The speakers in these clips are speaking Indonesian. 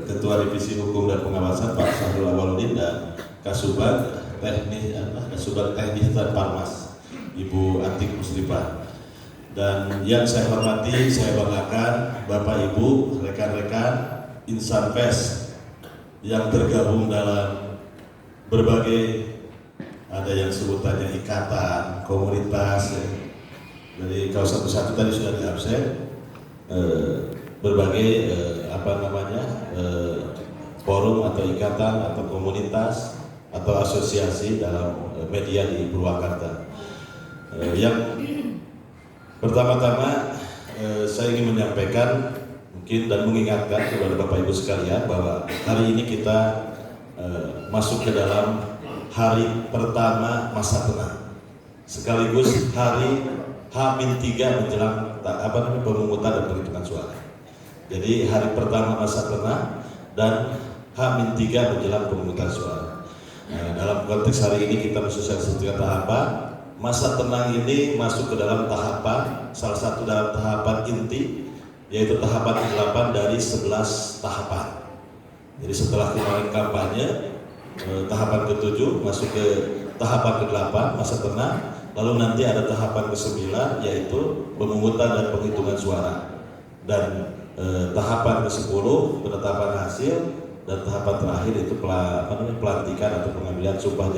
Ketua Divisi Hukum dan Pengawasan Pak Syahrul Awaludin dan Kasubag Teknis dan Parmas Ibu Atik Musrifah. Dan yang saya hormati, saya banggakan Bapak Ibu, rekan-rekan insan pers yang tergabung dalam berbagai, ada yang sebutannya ikatan, komunitas, ya. Dari kalau satu-satu tadi sudah diabsen, berbagai forum atau ikatan atau komunitas atau asosiasi dalam media di Purwakarta. Yang pertama-tama saya ingin menyampaikan mungkin dan mengingatkan kepada Bapak Ibu sekalian bahwa hari ini kita masuk ke dalam hari pertama masa tenang, sekaligus hari H-3 menjelang pemungutan dan penghitungan suara. Jadi hari pertama masa tenang dan H-3 menjelang pemungutan suara. Nah, dalam konteks hari ini kita mensosialisasikan tahapan masa tenang ini masuk ke dalam tahapan, salah satu dalam tahapan inti, yaitu tahapan ke-8 dari 11 tahapan. Jadi setelah kemarin kampanye, tahapan ke-7 masuk ke tahapan ke-8 masa tenang, lalu nanti ada tahapan ke-9 yaitu pemungutan dan penghitungan suara, dan tahapan ke-10 penetapan hasil, dan tahapan terakhir itu pelantikan atau pengambilan sumpah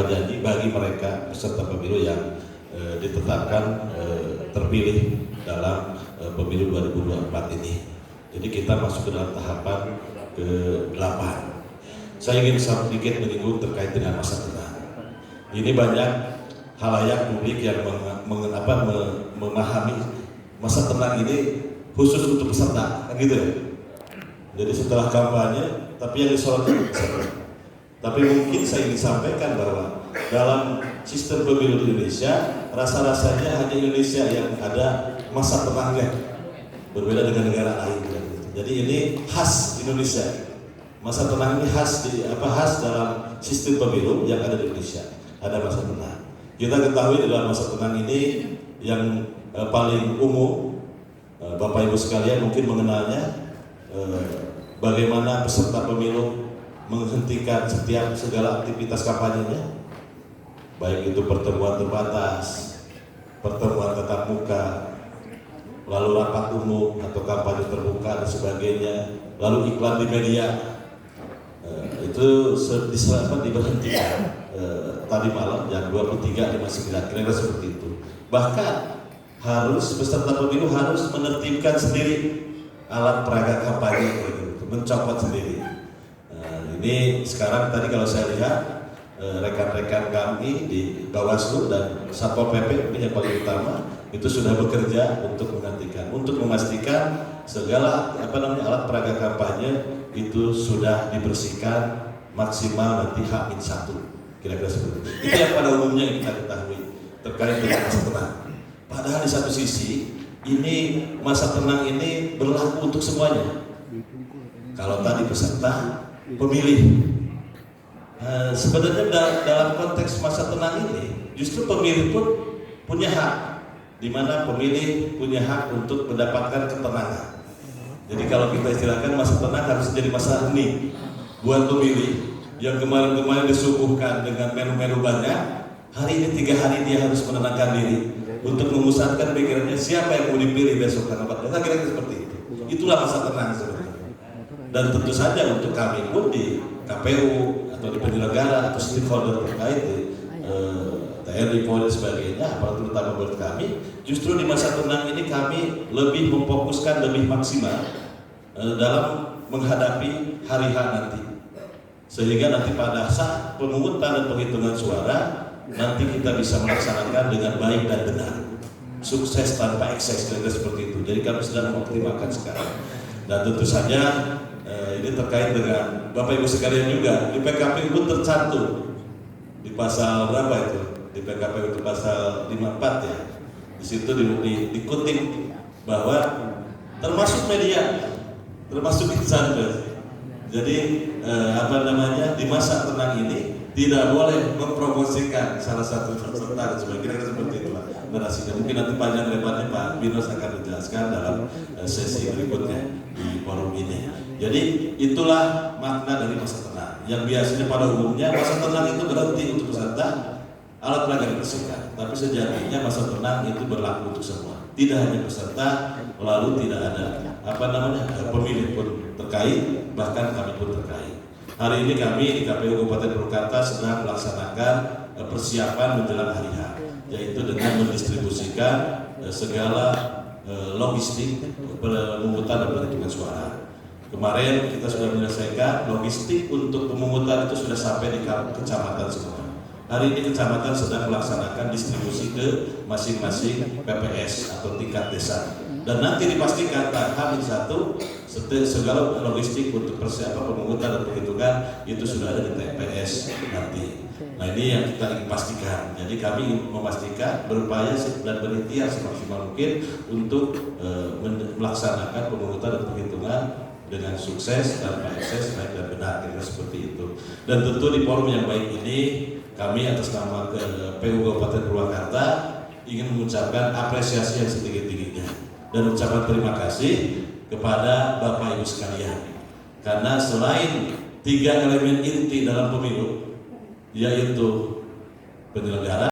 janji bagi mereka peserta pemilu yang ditetapkan terpilih dalam pemilu 2024 ini. Jadi kita masuk ke dalam tahapan ke-8. Saya ingin sedikit menyinggung terkait dengan masa tenang. Ini banyak halayak publik yang memahami masa tenang ini khusus untuk peserta, gitu ya. Jadi setelah kampanye, tapi yang disorotkan peserta. Tapi mungkin saya ingin sampaikan bahwa dalam sistem pemilu di Indonesia, rasa-rasanya hanya Indonesia yang ada masa tenangnya, berbeda dengan negara lain. Jadi ini khas Indonesia. Masa tenang ini khas dalam sistem pemilu yang ada di Indonesia. Ada masa tenang. Kita ketahui dalam masa tenang ini yang paling umum, Bapak Ibu sekalian mungkin mengenalnya, bagaimana peserta pemilu menghentikan segala aktivitas kampanyenya, baik itu pertemuan terbatas, pertemuan tatap muka, lalu rapat umum atau kampanye terbuka dan sebagainya, lalu iklan di media, itu diberhentikan tadi malam jam 23.59, kira-kira seperti itu. Bahkan peserta pemilu harus menertibkan sendiri alat peraga kampanye, mencopot sendiri. Ini sekarang tadi kalau saya lihat rekan-rekan kami di Bawaslu dan Satpol PP ini yang paling utama itu sudah bekerja untuk menggantikan, untuk memastikan segala alat peraga kampanye itu sudah dibersihkan maksimal nanti H-1, kira-kira seperti itu. Itu yang pada umumnya kita ketahui terkait dengan masa tenang. Padahal di satu sisi ini masa tenang ini berlaku untuk semuanya. Kalau tadi peserta pemilih, sebenarnya dalam konteks masa tenang ini justru pemilih pun punya hak, di mana pemilih punya hak untuk mendapatkan ketenangan. Jadi kalau kita istilahkan masa tenang harus jadi masa hening buat pemilih yang kemarin-kemarin disuguhkan dengan menu-menu banyak. Hari ini 3 hari dia harus menenangkan diri untuk memusatkan pikirannya siapa yang mau dipilih besok tanggal 14. Kira-kira seperti itu. Itulah masa tenang sebenarnya. Dan tentu saja untuk kami pun di KPU atau di penyelenggara atau stakeholder terkait di TNI, Polri dan sebagainya, apalagi terutama buat kami, justru di masa tenang ini kami lebih memfokuskan lebih maksimal dalam menghadapi hari H nanti, sehingga nanti pada saat pemungutan dan penghitungan suara nanti kita bisa melaksanakan dengan baik dan benar, sukses tanpa ekses, kira-kira seperti itu. Jadi kami sedang mengoptimalkan sekarang. Dan tentu saja ini terkait dengan Bapak Ibu sekalian juga, di PKPU pun tercantum di pasal berapa itu? Di PKPU itu pasal 54 ya. Di situ dikutip bahwa termasuk media, termasuk insan pers. Jadi di masa tenang ini tidak boleh mempromosikan salah satu peserta dan sebagainya, seperti itu narasinya. Mungkin nanti panjang lebarnya Pak Binus akan menjelaskan dalam sesi berikutnya di forum ini. Jadi itulah makna dari masa tenang. Yang biasanya pada umumnya masa tenang itu berhenti untuk peserta alat peraga dibersihkan. Tapi sejatinya masa tenang itu berlaku untuk semua. Tidak hanya peserta, lalu tidak ada pemilih pun terkait, bahkan kami pun terkait. Hari ini kami di KPU Kabupaten Purwakarta sedang melaksanakan persiapan menjelang hari H, yaitu dengan mendistribusikan segala logistik pemungutan dan penghitungan suara. Kemarin kita sudah menyelesaikan logistik untuk pemungutan itu sudah sampai di kecamatan semua. Hari ini kecamatan sedang melaksanakan distribusi ke masing-masing PPS atau tingkat desa. Dan nanti dipastikan H-1 segala logistik untuk persiapan pemungutan dan penghitungan itu sudah ada di TPS nanti. Nah ini yang kita ingin pastikan. Jadi kami memastikan berupaya dan berikhtiar semaksimal mungkin untuk melaksanakan pemungutan dan penghitungan dengan sukses tanpa ekses, baik dan benar, kira seperti itu. Dan tentu di forum yang baik ini kami atas nama PU Kabupaten Purwakarta ingin mengucapkan apresiasi yang setinggi-tingginya dan ucapan terima kasih kepada Bapak Ibu sekalian, karena selain 3 elemen inti dalam pemilu, yaitu penyelenggara,